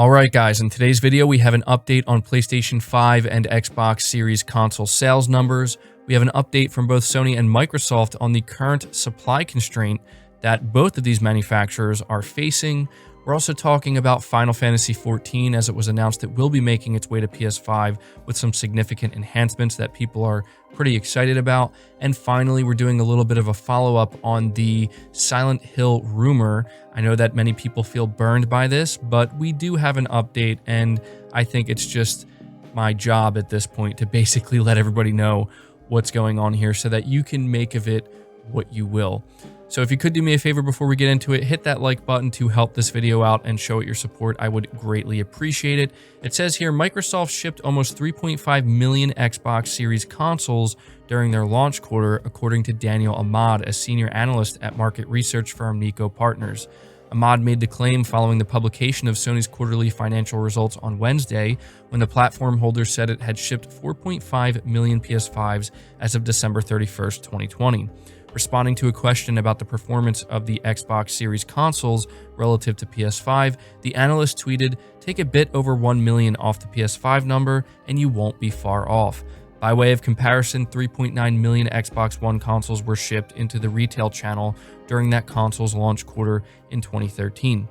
Alright guys, in today's video we have an update on PlayStation 5 and Xbox Series console sales numbers. We have an update from both Sony and Microsoft on the current supply constraint that both of these manufacturers are facing. We're also talking about Final Fantasy XIV, as it was announced it will be making its way to PS5 with some significant enhancements that people are pretty excited about. And finally, we're doing a little bit of a follow-up on the Silent Hill rumor. I know that many people feel burned by this, but we do have an update, and I think it's just my job at this point to basically let everybody know what's going on here so that you can make of it what you will. So if you could do me a favor before we get into it, hit that like button to help this video out and show it your support. I would greatly appreciate it. It says here, Microsoft shipped almost 3.5 million Xbox Series consoles during their launch quarter, according to Daniel Ahmad, a senior analyst at market research firm Nico Partners. Ahmad made the claim following the publication of Sony's quarterly financial results on Wednesday, when the platform holder said it had shipped 4.5 million PS5s as of December 31st, 2020. Responding to a question about the performance of the Xbox Series consoles relative to PS5, the analyst tweeted, "Take a bit over 1 million off the PS5 number and you won't be far off." By way of comparison, 3.9 million Xbox One consoles were shipped into the retail channel during that console's launch quarter in 2013.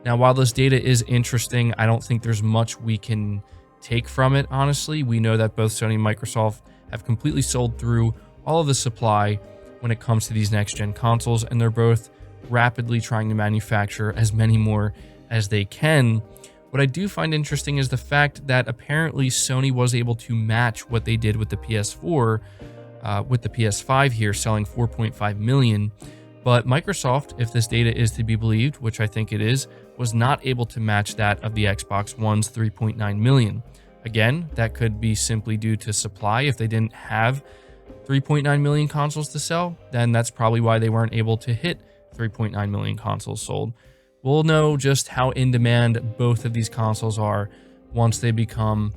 Now, while this data is interesting, I don't think there's much we can take from it, honestly. We know that both Sony and Microsoft have completely sold through all of the supply when it comes to these next-gen consoles, and they're both rapidly trying to manufacture as many more as they can. What I do find interesting is the fact that apparently Sony was able to match what they did with the PS4, with the PS5 here, selling 4.5 million. But Microsoft, if this data is to be believed, which I think it is, was not able to match that of the Xbox One's 3.9 million. Again, that could be simply due to supply. If they didn't have 3.9 million consoles to sell, then that's probably why they weren't able to hit 3.9 million consoles sold. We'll know just how in demand both of these consoles are once they become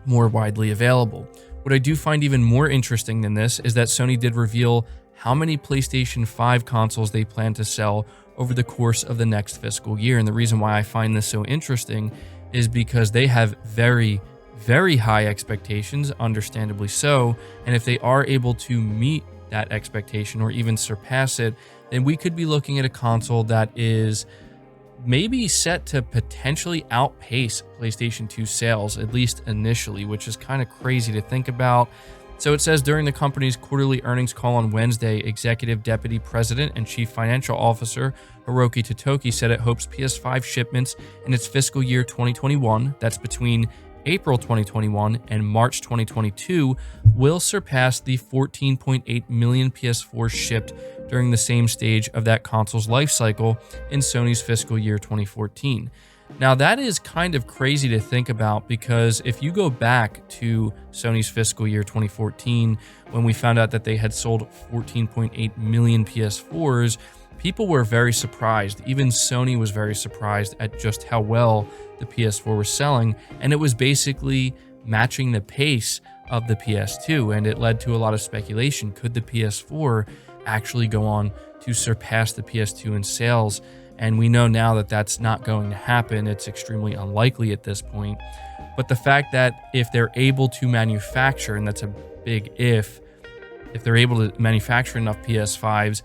more widely available. What I do find even more interesting than this is that Sony did reveal how many PlayStation 5 consoles they plan to sell over the course of the next fiscal year. And the reason why I find this so interesting is because they have very high expectations, understandably so, and if they are able to meet that expectation or even surpass it, then we could be looking at a console that is maybe set to potentially outpace PlayStation 2 sales, at least initially, which is kind of crazy to think about. So it says, during the company's quarterly earnings call on Wednesday, Executive Deputy President and Chief Financial Officer Hiroki Totoki said it hopes PS5 shipments in its fiscal year 2021, that's between April 2021 and March 2022, will surpass the 14.8 million PS4 shipped during the same stage of that console's life cycle in Sony's fiscal year 2014. Now, that is kind of crazy to think about, because if you go back to Sony's fiscal year 2014, when we found out that they had sold 14.8 million PS4s, people were very surprised. Even Sony was very surprised at just how well the PS4 was selling, and it was basically matching the pace of the PS2, and it led to a lot of speculation. Could the PS4 actually go on to surpass the PS2 in sales? And we know now that that's not going to happen. It's extremely unlikely at this point. But the fact that if they're able to manufacture, and that's a big if they're able to manufacture enough PS5s,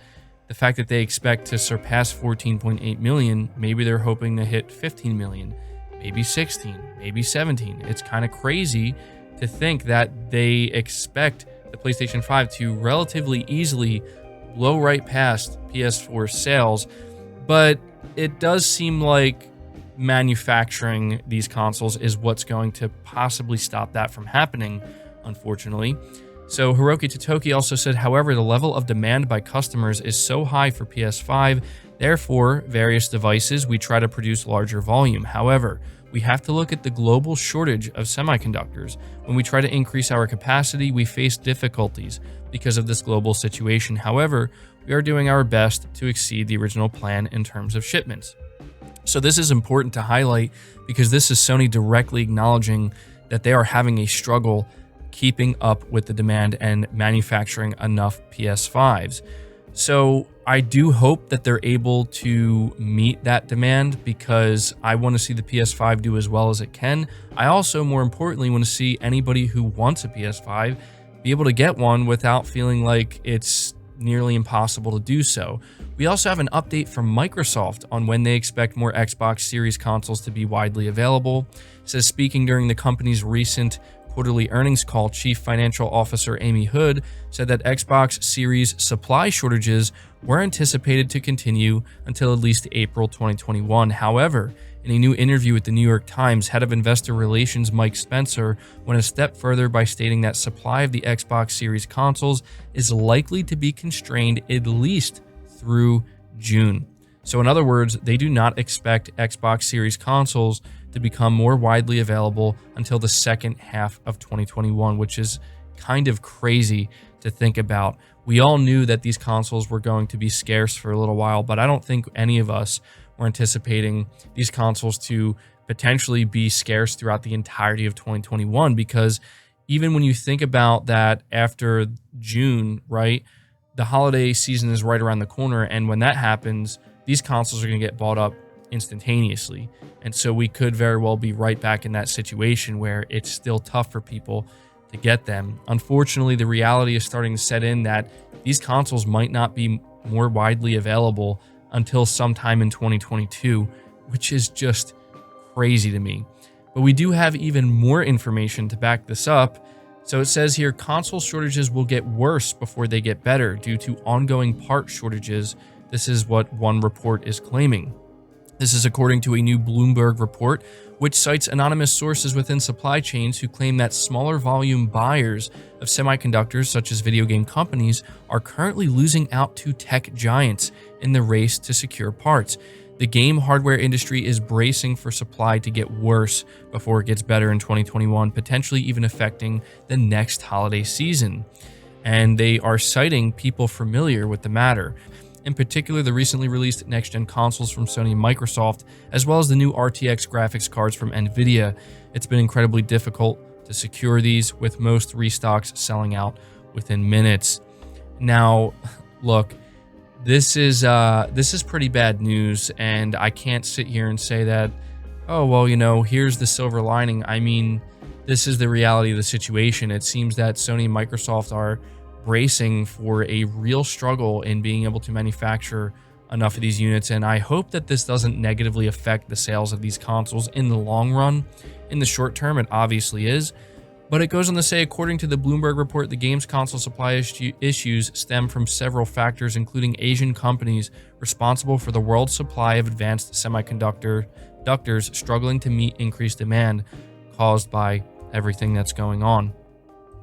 the fact that they expect to surpass 14.8 million, maybe they're hoping to hit 15 million, maybe 16, maybe 17. It's kind of crazy to think that they expect the PlayStation 5 to relatively easily blow right past PS4 sales. But it does seem like manufacturing these consoles is what's going to possibly stop that from happening, unfortunately. So Hiroki Totoki also said, however, the level of demand by customers is so high for PS5, therefore, various devices, we try to produce larger volume. However, we have to look at the global shortage of semiconductors. When we try to increase our capacity, we face difficulties because of this global situation. However, we are doing our best to exceed the original plan in terms of shipments. So this is important to highlight, because this is Sony directly acknowledging that they are having a struggle keeping up with the demand and manufacturing enough PS5s. So I do hope that they're able to meet that demand, because I want to see the PS5 do as well as it can. I also, more importantly, want to see anybody who wants a PS5 be able to get one without feeling like it's nearly impossible to do so. We also have an update from Microsoft on when they expect more Xbox Series consoles to be widely available. It says, speaking during the company's recent quarterly earnings call, Chief Financial Officer Amy Hood said that Xbox Series supply shortages were anticipated to continue until at least April 2021. However, in a new interview with the New York Times, head of investor relations Mike Spencer went a step further by stating that supply of the Xbox Series consoles is likely to be constrained at least through June. So in other words, they do not expect Xbox Series consoles to become more widely available until the second half of 2021, which is kind of crazy to think about. We all knew that these consoles were going to be scarce for a little while, but I don't think any of us were anticipating these consoles to potentially be scarce throughout the entirety of 2021, because even when you think about that, after June, right, the holiday season is right around the corner, and when that happens, these consoles are going to get bought up instantaneously. And so we could very well be right back in that situation where it's still tough for people to get them. Unfortunately, the reality is starting to set in that these consoles might not be more widely available until sometime in 2022, which is just crazy to me. But we do have even more information to back this up. So it says here, console shortages will get worse before they get better due to ongoing part shortages. This is what one report is claiming. This is according to a new Bloomberg report, which cites anonymous sources within supply chains who claim that smaller volume buyers of semiconductors, such as video game companies, are currently losing out to tech giants in the race to secure parts. The game hardware industry is bracing for supply to get worse before it gets better in 2021, potentially even affecting the next holiday season. And they are citing people familiar with the matter. In particular, the recently released next-gen consoles from Sony and Microsoft, as well as the new RTX graphics cards from NVIDIA. It's been incredibly difficult to secure these, with most restocks selling out within minutes. Now, look, this is pretty bad news, and I can't sit here and say that, oh, well, you know, here's the silver lining. I mean, this is the reality of the situation. It seems that Sony and Microsoft are bracing for a real struggle in being able to manufacture enough of these units, and I hope that this doesn't negatively affect the sales of these consoles in the long run. In the short term, it obviously is, but it goes on to say, according to the Bloomberg report, the game's console supply issues stem from several factors, including Asian companies responsible for the world's supply of advanced semiconductors struggling to meet increased demand caused by everything that's going on.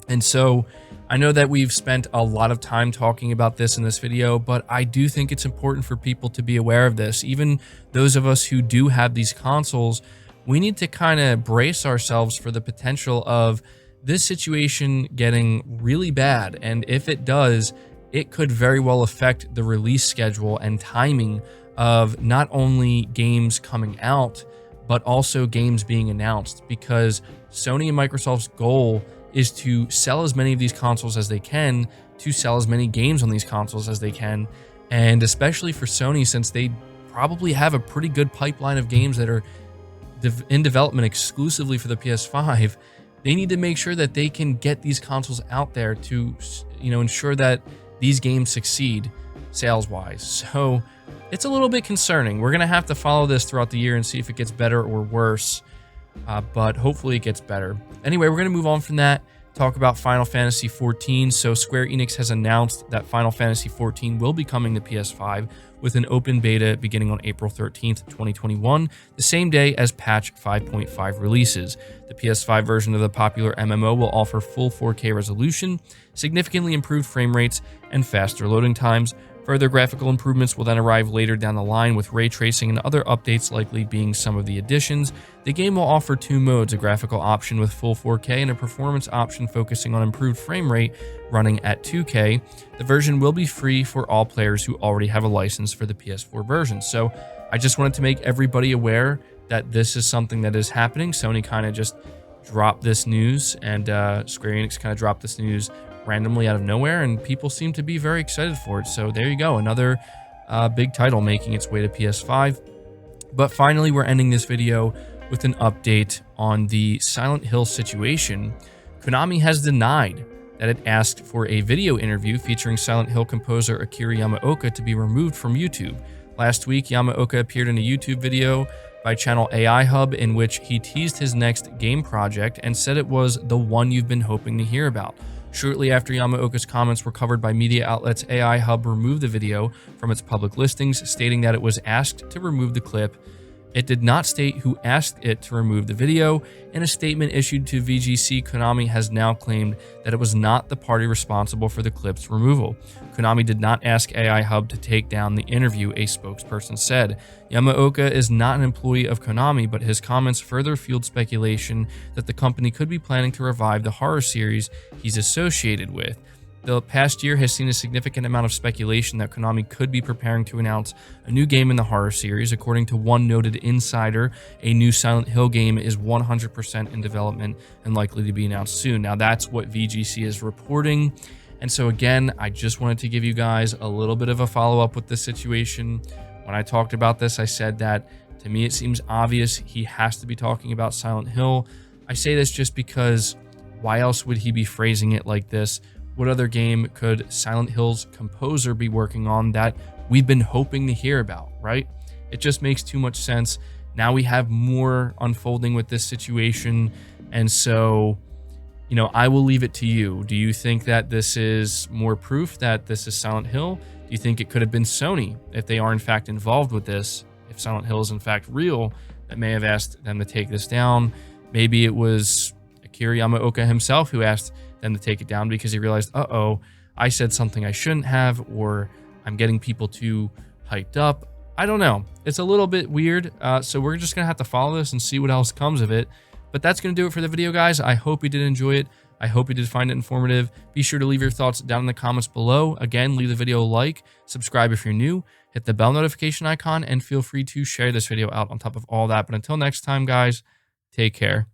And so I know that we've spent a lot of time talking about this in this video, but I do think it's important for people to be aware of this. Even those of us who do have these consoles, we need to kind of brace ourselves for the potential of this situation getting really bad. And if it does, it could very well affect the release schedule and timing of not only games coming out, but also games being announced, because Sony and Microsoft's goal is to sell as many of these consoles as they can, to sell as many games on these consoles as they can. And especially for Sony, since they probably have a pretty good pipeline of games that are in development exclusively for the PS5, they need to make sure that they can get these consoles out there to, you know, ensure that these games succeed sales-wise. So it's a little bit concerning. We're gonna have to follow this throughout the year and see if it gets better or worse. But hopefully it gets better. Anyway, we're going to move on from that, talk about Final Fantasy XIV. So Square Enix has announced that Final Fantasy XIV will be coming to PS5 with an open beta beginning on April 13th, 2021, the same day as patch 5.5 releases. The PS5 version of the popular MMO will offer full 4K resolution, significantly improved frame rates, and faster loading times. Further graphical improvements will then arrive later down the line, with ray tracing and other updates likely being some of the additions. The game will offer two modes, a graphical option with full 4K and a performance option focusing on improved frame rate running at 2K. The version will be free for all players who already have a license for the PS4 version. So I just wanted to make everybody aware that this is something that is happening. Sony kind of just dropped this news, and Square Enix kind of dropped this news randomly out of nowhere, and people seem to be very excited for it. So there you go, another big title making its way to PS5. But finally, we're ending this video with an update on the Silent Hill situation. Konami has denied that it asked for a video interview featuring Silent Hill composer Akira Yamaoka to be removed from YouTube. Last week, Yamaoka appeared in a YouTube video by channel AI Hub in which he teased his next game project and said it was the one you've been hoping to hear about. Shortly after Yamaoka's comments were covered by media outlets, AI Hub removed the video from its public listings, stating that it was asked to remove the clip. It did not state who asked it to remove the video. In a statement issued to VGC, Konami has now claimed that it was not the party responsible for the clip's removal. Konami did not ask AI Hub to take down the interview, a spokesperson said. Yamaoka is not an employee of Konami, but his comments further fueled speculation that the company could be planning to revive the horror series he's associated with. The past year has seen a significant amount of speculation that Konami could be preparing to announce a new game in the horror series. According to one noted insider, a new Silent Hill game is 100% in development and likely to be announced soon. Now, that's what VGC is reporting. And so again, I just wanted to give you guys a little bit of a follow-up with this situation. When I talked about this, I said that to me it seems obvious he has to be talking about Silent Hill. I say this just because why else would he be phrasing it like this? What other game could Silent Hill's composer be working on that we've been hoping to hear about, right? It just makes too much sense. Now we have more unfolding with this situation. And so, you know, I will leave it to you. Do you think that this is more proof that this is Silent Hill? Do you think it could have been Sony if they are in fact involved with this? If Silent Hill is in fact real, that may have asked them to take this down. Maybe it was Akira Yamaoka himself who asked them to take it down because he realized, uh-oh, I said something I shouldn't have, or I'm getting people too hyped up. I don't know. It's a little bit weird. So we're just going to have to follow this and see what else comes of it. But that's going to do it for the video, guys. I hope you did enjoy it. I hope you did find it informative. Be sure to leave your thoughts down in the comments below. Again, leave the video a like, subscribe if you're new, hit the bell notification icon, and feel free to share this video out on top of all that. But until next time, guys, take care.